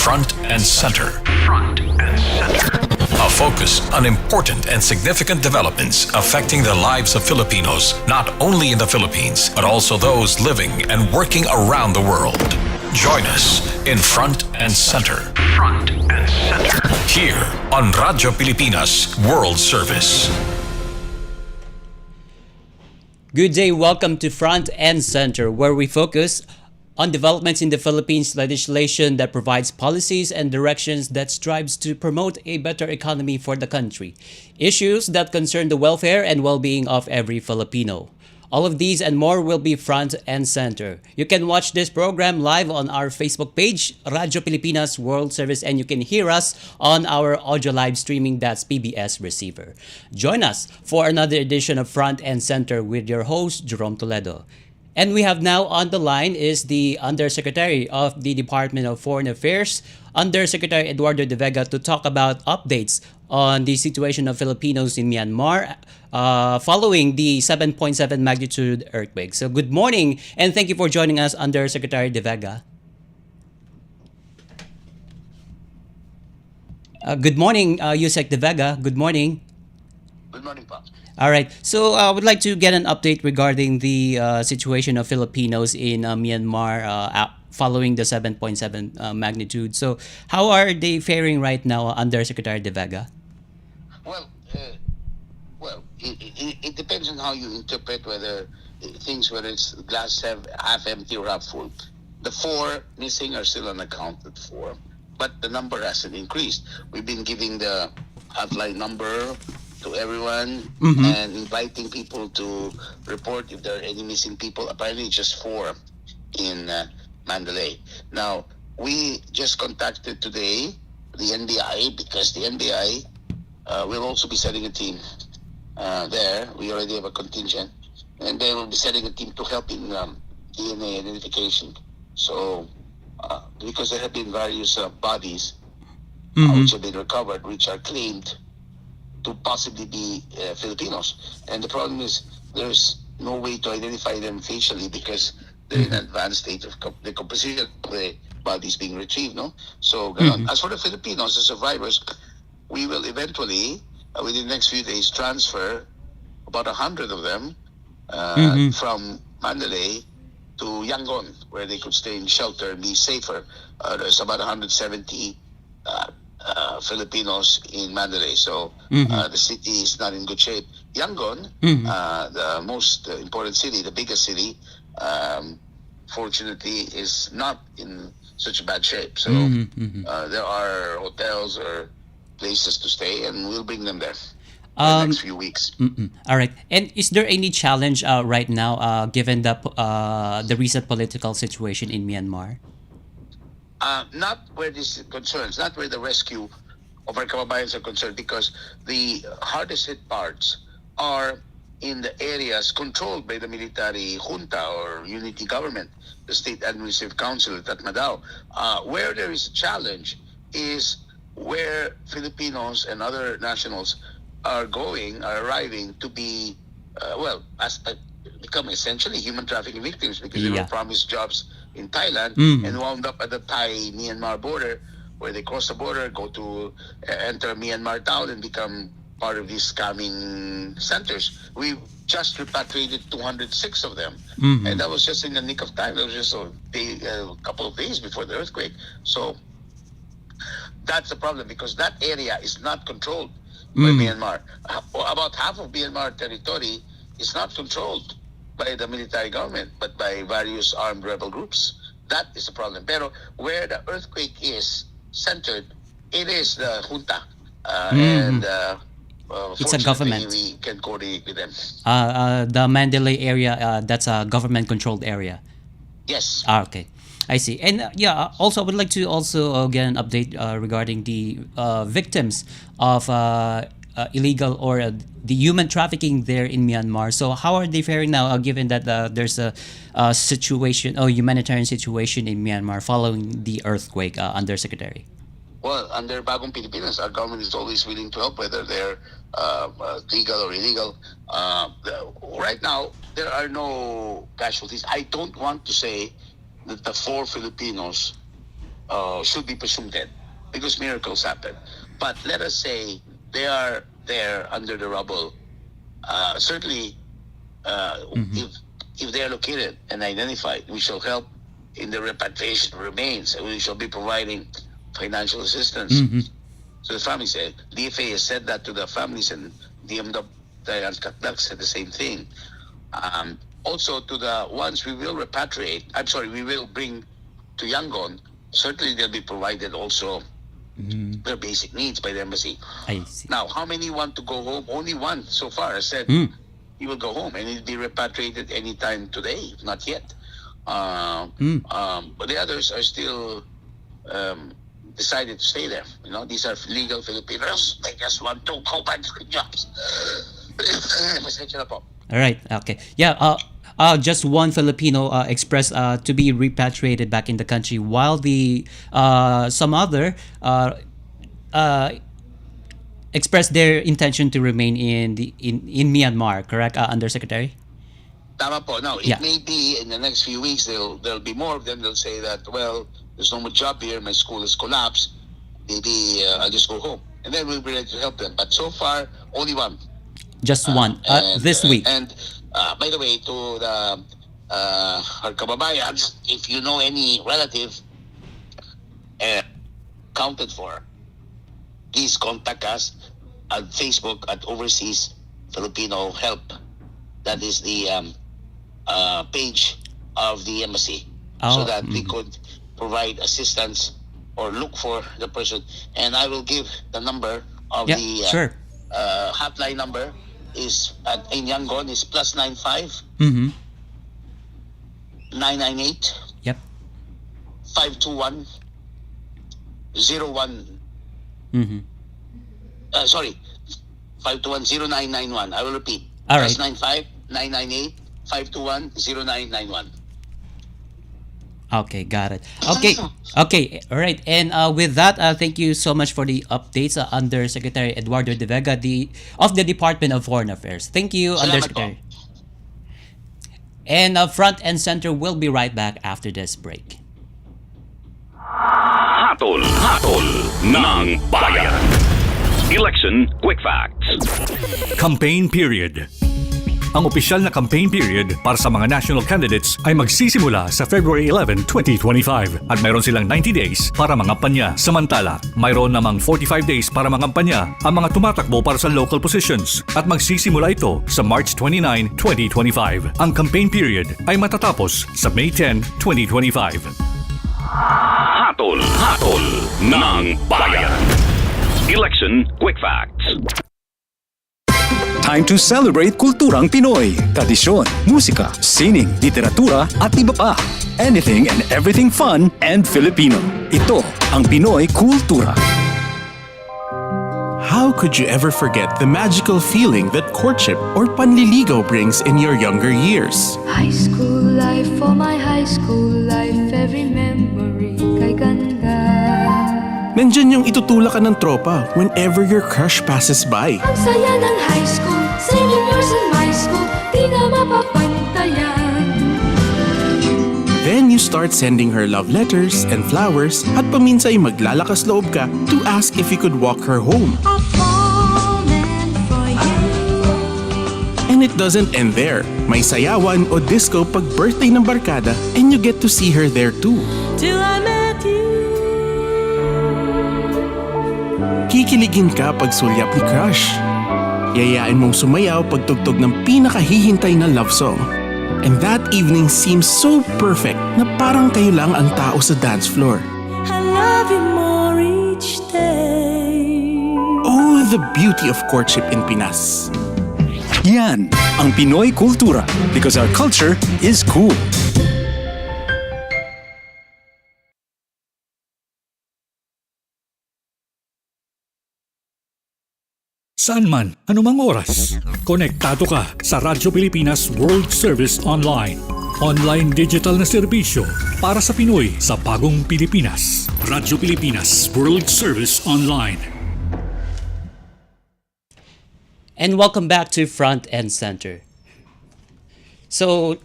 Front and Center. Front and Center. A focus on important and significant developments affecting the lives of Filipinos, not only in the Philippines, but also those living and working around the world. Join us in Front and Center. Front and Center. Here on Radyo Pilipinas World Service. Good day, welcome to Front and Center, where we focus on developments in the Philippines, legislation that provides policies and directions that strives to promote a better economy for the country, issues that concern the welfare and well-being of every Filipino. All of these and more will be Front and Center. You can watch this program live on our Facebook page, Radyo Pilipinas World Service, and you can hear us on our audio live streaming, that's PBS receiver. Join us for another edition of Front and Center with your host, Jerome Toledo. And we have now on the line is the Undersecretary of the Department of Foreign Affairs, Undersecretary Eduardo De Vega, to talk about updates on the situation of Filipinos in Myanmar following the 7.7 magnitude earthquake. So good morning and thank you for joining us, Undersecretary De Vega. Good morning, Yusek De Vega. Good morning. Good morning, Pops. All right. So I would like to get an update regarding the situation of Filipinos in Myanmar following the 7.7 magnitude. So how are they faring right now, Undersecretary De Vega? It depends on how you interpret whether it's glass half empty or half full. The 4 missing are still unaccounted for, but the number hasn't increased. We've been giving the hotline number to everyone and inviting people to report if there are any missing people. Apparently just 4 in Mandalay. Now, we just contacted today the NBI because the NBI will also be sending a team there. We already have a contingent, and they will be sending a team to help in DNA identification. So, because there have been various bodies which have been recovered, which are claimed to possibly be Filipinos. And the problem is there's no way to identify them facially because they're in an advanced state of the composition of the bodies being retrieved, no? So, as for the Filipinos, the survivors, we will eventually, within the next few days, transfer about 100 of them from Mandalay to Yangon, where they could stay in shelter and be safer. There's about 170 Filipinos in Mandalay, so the city is not in good shape. Yangon, the most important city, the biggest city, fortunately is not in such bad shape. So there are hotels or places to stay, and we'll bring them there for the next few weeks. All right. And is there any challenge right now, given the recent political situation in Myanmar? Not where this concerns, not where the rescue of our kababayans are concerned, because the hardest hit parts are in the areas controlled by the military junta or unity government, the State Administrative Council at Tatmadaw. Where there is a challenge is where Filipinos and other nationals are arriving to be, become essentially human trafficking victims because they were promised jobs in Thailand and wound up at the Thai-Myanmar border, where they cross the border, go to enter Myanmar town and become part of these scamming centers. We just repatriated 206 of them, and that was just in the nick of time. That was just a couple of days before the earthquake. So that's the problem, because that area is not controlled by Myanmar. About half of Myanmar territory is not controlled by the military government, but by various armed rebel groups. That is the problem. Pero where the earthquake is centered, it is the junta. And it's a government. We can coordinate with them. The Mandalay area, that's a government-controlled area. Yes. Okay. I see. And also I would like to also get an update regarding the victims of illegal or the human trafficking there in Myanmar. So how are they faring now, given that there's a situation or humanitarian situation in Myanmar following the earthquake, Undersecretary? Well, under Bagong Pilipinas, our government is always willing to help, whether they're legal or illegal. Right now, there are no casualties. I don't want to say that the 4 Filipinos should be presumed dead because miracles happen. But let us say they are there under the rubble. Certainly, if they are located and identified, we shall help in the repatriation of remains, and we shall be providing financial assistance to the families. DFA has said that to the families, and DMW and Katnak said the same thing. Also, to the ones we will repatriate, we will bring to Yangon, certainly they'll be provided also their basic needs by the embassy. I see. Now, how many want to go home? Only one so far has said he will go home, and he'll be repatriated anytime today, not yet. But the others are still decided to stay there. You know, these are legal Filipinos. They just want to go back to the jobs. All right. Okay. Yeah. Just one Filipino expressed to be repatriated back in the country, while the some other expressed their intention to remain in Myanmar. Correct, Undersecretary? Tama po. Now, it Yeah. may be in the next few weeks there'll be more of them. They'll say that, well, there's no more job here. My school has collapsed. Maybe I'll just go home, and then we'll be ready to help them. But so far, only one. Just one this week. And by the way, to the our kababayans, if you know any relative counted for, please contact us at Facebook at Overseas Filipino Help. That is the page of the embassy, so that we could provide assistance or look for the person. And I will give the number of the sure. hotline number is in Yangon is +95 998 Yep. 521 01 sorry 521 0991. I will repeat. All right. +95 998 521 0991. Okay, got it. Okay, all right. And with that, thank you so much for the updates, Under Secretary Eduardo De Vega, of the Department of Foreign Affairs. Thank you, Salamat Undersecretary. And Front and Center will be right back after this break. Hatol ng bayan. Election Quick Facts. Campaign period. Ang opisyal na campaign period para sa mga national candidates ay magsisimula sa February 11, 2025 at mayroon silang 90 days para mangampanya. Samantala, mayroon namang 45 days para mangampanya ang mga tumatakbo para sa local positions at magsisimula ito sa March 29, 2025. Ang campaign period ay matatapos sa May 10, 2025. Hatol ng bayan. Election Quick Facts. Time to celebrate kulturang Pinoy. Tradisyon, musika, sining, literatura at iba pa. Anything and everything fun and Filipino. Ito ang Pinoy Kultura. How could you ever forget the magical feeling that courtship or panliligaw brings in your younger years? High school life, for my high school life, every memory kay ganda. Nandyan yung itutulak ka ng tropa whenever your crush passes by. Ang saya ng high school, singing yours in my school, di na mapapantayan. Then you start sending her love letters and flowers at paminsay maglalakas loob ka to ask if you could walk her home. I've fallen for you. And it doesn't end there. May sayawan o disco pag birthday ng barkada and you get to see her there too. Till I met you. Kikiligin ka pag sulyap ni crush. Yayain mong sumayaw pag tugtog ng pinakahihintay na love song. And that evening seems so perfect na parang kayo lang ang tao sa dance floor. I love you more each day. Oh, the beauty of courtship in Pinas. Yan ang Pinoy Kultura because our culture is cool. Saan man, anumang oras, konektado ka sa Radyo Pilipinas World Service Online. Online digital na serbisyo para sa Pinoy sa bagong Pilipinas. Radyo Pilipinas World Service Online. And welcome back to Front and Center. So,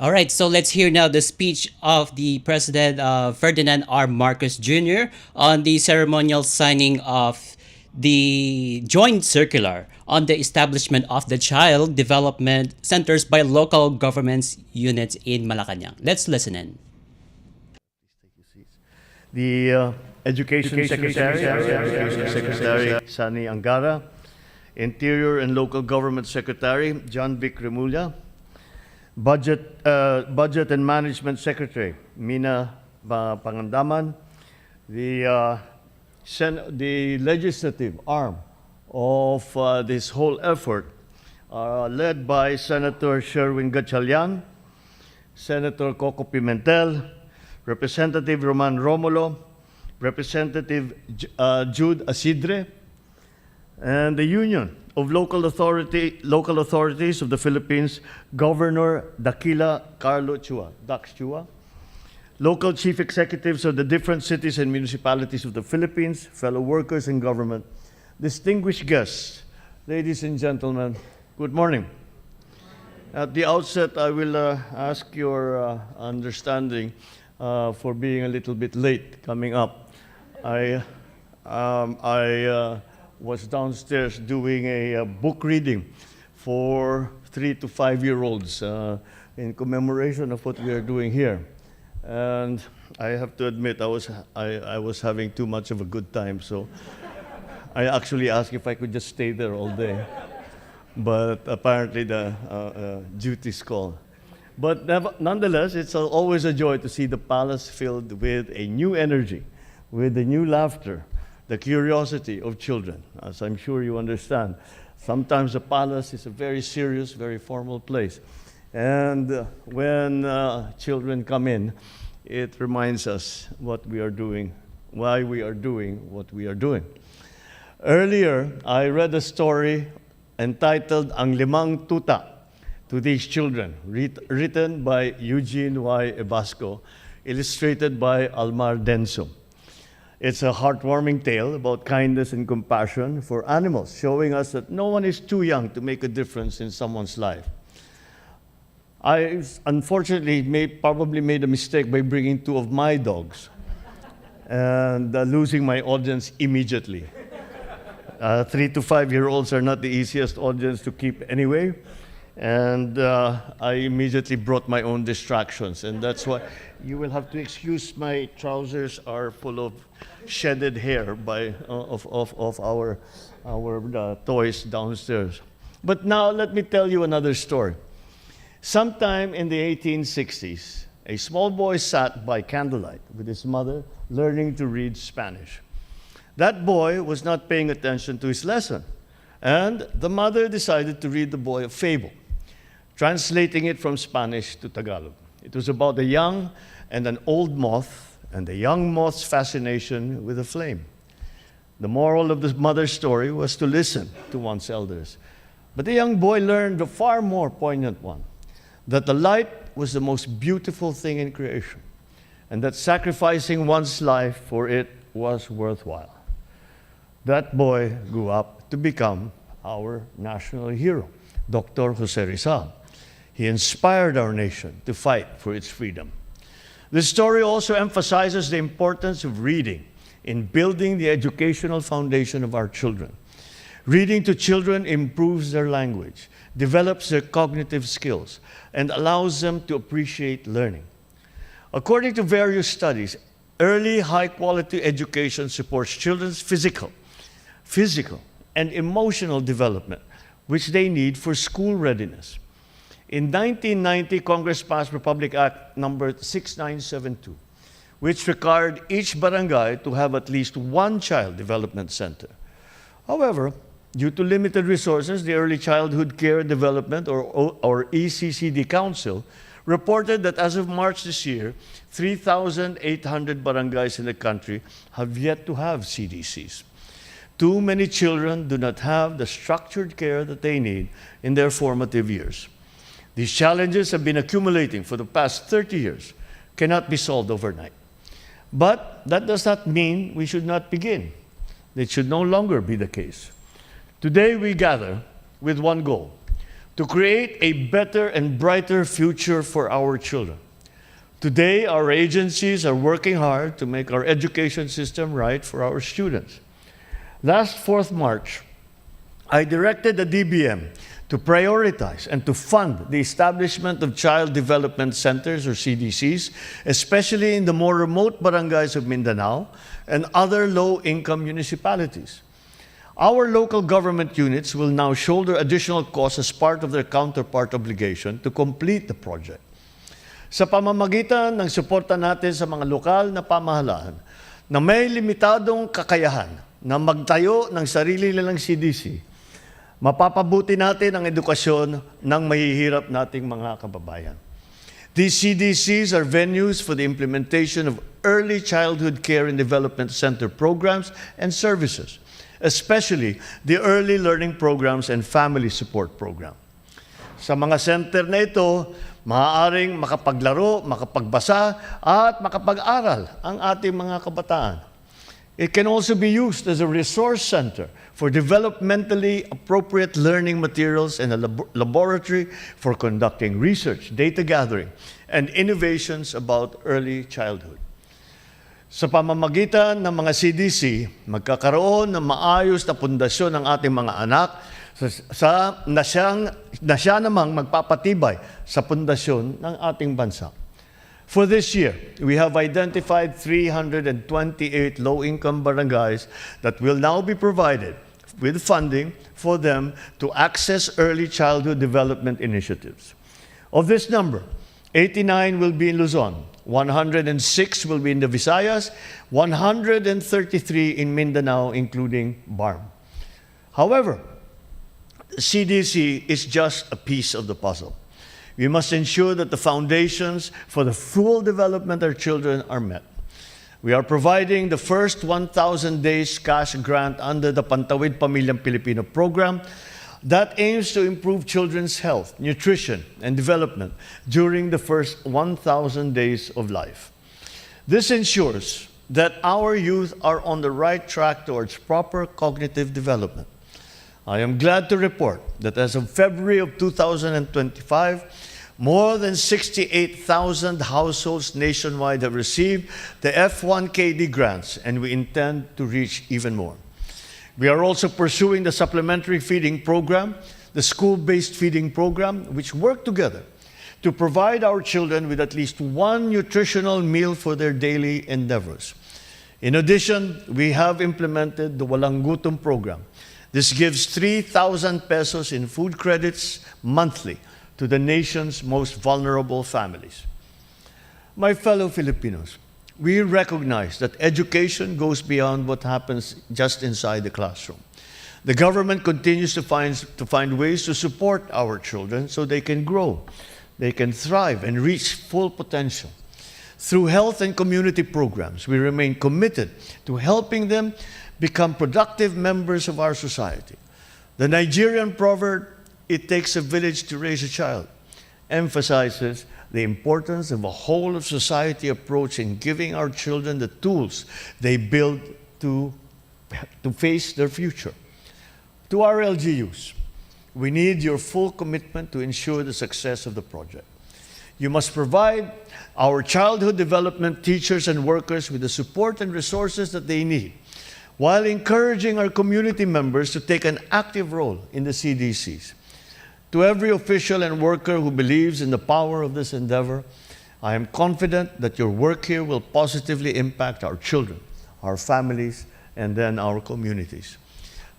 All right, so let's hear now the speech of the President Ferdinand R. Marcos Jr. on the ceremonial signing of the joint circular on the establishment of the child development centers by local governments units in Malacanang. Let's listen in. The Education Secretary Sani Angara, Interior and Local Government Secretary John Vic Remulla, Budget and Management Secretary Mina Pangandaman, the legislative arm of this whole effort, led by Senator Sherwin Gatchalian, Senator Coco Pimentel, Representative Roman Romulo, Representative Jude Asidre, and the Union of Local Authorities of the Philippines, Governor Dakila Carlo Chua, Dax Chua, local chief executives of the different cities and municipalities of the Philippines, fellow workers in government, distinguished guests, ladies and gentlemen, good morning. At the outset, I will ask your understanding for being a little bit late coming up. I was downstairs doing a book reading for 3 to 5 year olds in commemoration of what we are doing here. And I have to admit, I was having too much of a good time, so I actually asked if I could just stay there all day. But apparently the duties call. But nonetheless, it's always a joy to see the palace filled with a new energy, with a new laughter, the curiosity of children, as I'm sure you understand. Sometimes the palace is a very serious, very formal place. And when children come in, it reminds us what we are doing, why we are doing what we are doing. Earlier, I read a story entitled Ang Limang Tuta to these children, written by Eugene Y. Ebasco, illustrated by Almar Denso. It's a heartwarming tale about kindness and compassion for animals, showing us that no one is too young to make a difference in someone's life. I unfortunately probably made a mistake by bringing 2 of my dogs and losing my audience immediately. 3 to 5 year olds are not the easiest audience to keep anyway. And I immediately brought my own distractions. And that's why you will have to excuse my trousers are full of shedded hair of our toys downstairs. But now let me tell you another story. Sometime in the 1860s, a small boy sat by candlelight with his mother learning to read Spanish. That boy was not paying attention to his lesson, and the mother decided to read the boy a fable, translating it from Spanish to Tagalog. It was about a young and an old moth, and the young moth's fascination with a flame. The moral of the mother's story was to listen to one's elders. But the young boy learned a far more poignant one, that the light was the most beautiful thing in creation, and that sacrificing one's life for it was worthwhile. That boy grew up to become our national hero, Dr. Jose Rizal. He inspired our nation to fight for its freedom. This story also emphasizes the importance of reading in building the educational foundation of our children. Reading to children improves their language, develops their cognitive skills, and allows them to appreciate learning. According to various studies, early high-quality education supports children's physical, and emotional development, which they need for school readiness. In 1990, Congress passed Republic Act number 6972, which required each barangay to have at least one child development center. However, due to limited resources, the Early Childhood Care Development, or ECCD Council, reported that as of March this year, 3,800 barangays in the country have yet to have CDCs. Too many children do not have the structured care that they need in their formative years. These challenges have been accumulating for the past 30 years, cannot be solved overnight. But that does not mean we should not begin. It should no longer be the case. Today we gather with one goal, to create a better and brighter future for our children. Today, our agencies are working hard to make our education system right for our students. Last 4th March, I directed the DBM to prioritize and to fund the establishment of Child Development Centers, or CDCs, especially in the more remote barangays of Mindanao and other low-income municipalities. Our local government units will now shoulder additional costs as part of their counterpart obligation to complete the project. Sa pamamagitan ng suporta natin sa mga lokal na pamahalaan na may limitadong kakayahan na magtayo ng sarili nilang CDC, mapapabuti natin ang edukasyon ng mahihirap nating mga kababayan. These CDCs are venues for the implementation of early childhood care and development center programs and services, especially the early learning programs and family support program. Sa mga center na ito, maaaring makapaglaro, makapagbasa, at makapag-aral ang ating mga kabataan. It can also be used as a resource center for developmentally appropriate learning materials and a laboratory for conducting research, data gathering, and innovations about early childhood. Sa pamamagitan ng mga CDC, magkakaroon ng maayos na pundasyon ng ating mga anak na siya namang magpapatibay sa pundasyon ng ating bansa. For this year, we have identified 328 low-income barangays that will now be provided with funding for them to access early childhood development initiatives. Of this number, 89 will be in Luzon, 106 will be in the Visayas, 133 in Mindanao, including BARM. However, CDC is just a piece of the puzzle. We must ensure that the foundations for the full development of our children are met. We are providing the first 1,000 days cash grant under the Pantawid Pamilyang Pilipino program that aims to improve children's health, nutrition, and development during the first 1,000 days of life. This ensures that our youth are on the right track towards proper cognitive development. I am glad to report that as of February of 2025, more than 68,000 households nationwide have received the F1KD grants, and we intend to reach even more. We are also pursuing the supplementary feeding program, the school-based feeding program, which work together to provide our children with at least one nutritional meal for their daily endeavors. In addition, we have implemented the Walang Gutom program. This gives 3,000 pesos in food credits monthly to the nation's most vulnerable families. My fellow Filipinos, we recognize that education goes beyond what happens just inside the classroom. The government continues to find ways to support our children so they can grow, they can thrive, and reach full potential. Through health and community programs, we remain committed to helping them become productive members of our society. The Nigerian proverb, "It takes a village to raise a child," emphasizes the importance of a whole of society approach in giving our children the tools they build to face their future. To our LGUs, we need your full commitment to ensure the success of the project. You must provide our childhood development teachers and workers with the support and resources that they need, while encouraging our community members to take an active role in the CDCs. To every official and worker who believes in the power of this endeavor, I am confident that your work here will positively impact our children, our families, and then our communities.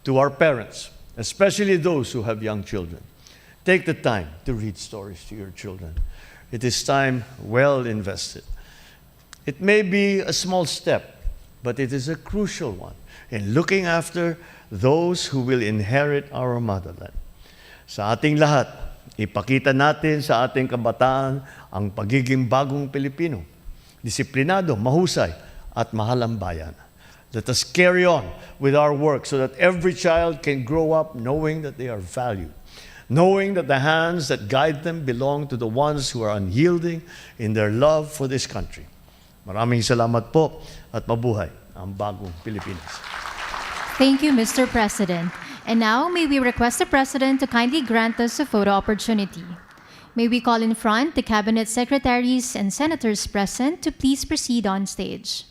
To our parents, especially those who have young children, take the time to read stories to your children. It is time well invested. It may be a small step, but it is a crucial one in looking after those who will inherit our motherland. Sa ating lahat, ipakita natin sa ating kabataan ang pagiging bagong Pilipino, disiplinado, mahusay, at mahal ang bayan. Let us carry on with our work so that every child can grow up knowing that they are valued, knowing that the hands that guide them belong to the ones who are unyielding in their love for this country. Maraming salamat po at mabuhay ang bagong Pilipinas. Thank you, Mr. President. And now, may we request the President to kindly grant us a photo opportunity. May we call in front the Cabinet Secretaries and Senators present to please proceed on stage.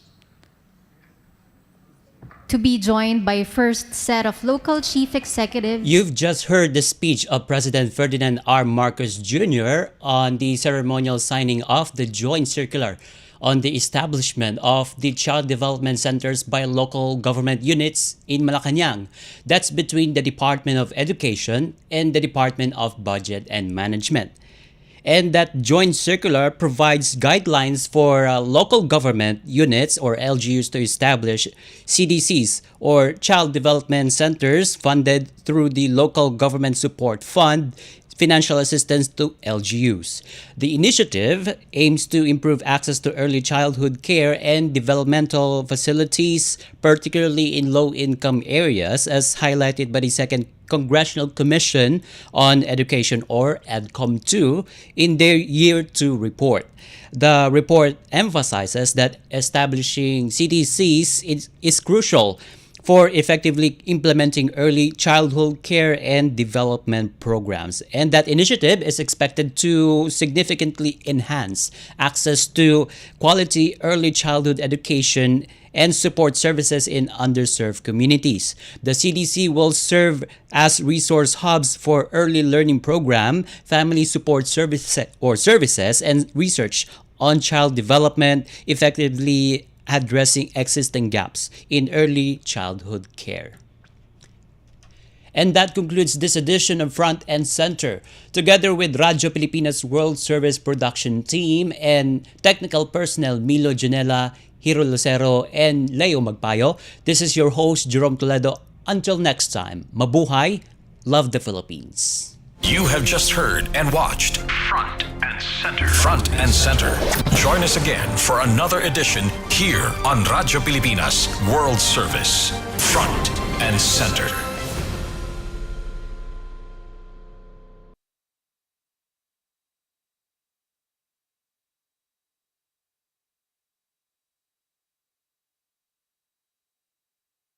To be joined by first set of local chief executives. You've just heard the speech of President Ferdinand R. Marcos Jr. on the ceremonial signing of the joint circular on the establishment of the child development centers by local government units in Malacanang. That's between the Department of Education and the Department of Budget and Management. And that joint circular provides guidelines for local government units or LGUs to establish CDCs or Child Development Centers funded through the Local Government Support Fund, financial assistance to LGUs. The initiative aims to improve access to early childhood care and developmental facilities, particularly in low-income areas, as highlighted by the Second Congressional Commission on Education, or EDCOM2, in their Year 2 report. The report emphasizes that establishing CDCs is crucial for effectively implementing early childhood care and development programs. And that initiative is expected to significantly enhance access to quality early childhood education and support services in underserved communities. The CDC will serve as resource hubs for early learning program, family support services, and research on child development, effectively addressing existing gaps in early childhood care. And that concludes this edition of Front and Center. Together with Radyo Pilipinas World Service production team and technical personnel Milo Janela, Hiro Lucero, and Leo Magpayo, this is your host Jerome Toledo. Until next time, mabuhay, love the Philippines. You have just heard and watched Front and Center. Front and Center. Join us again for another edition here on Radyo Pilipinas World Service. Front and Center.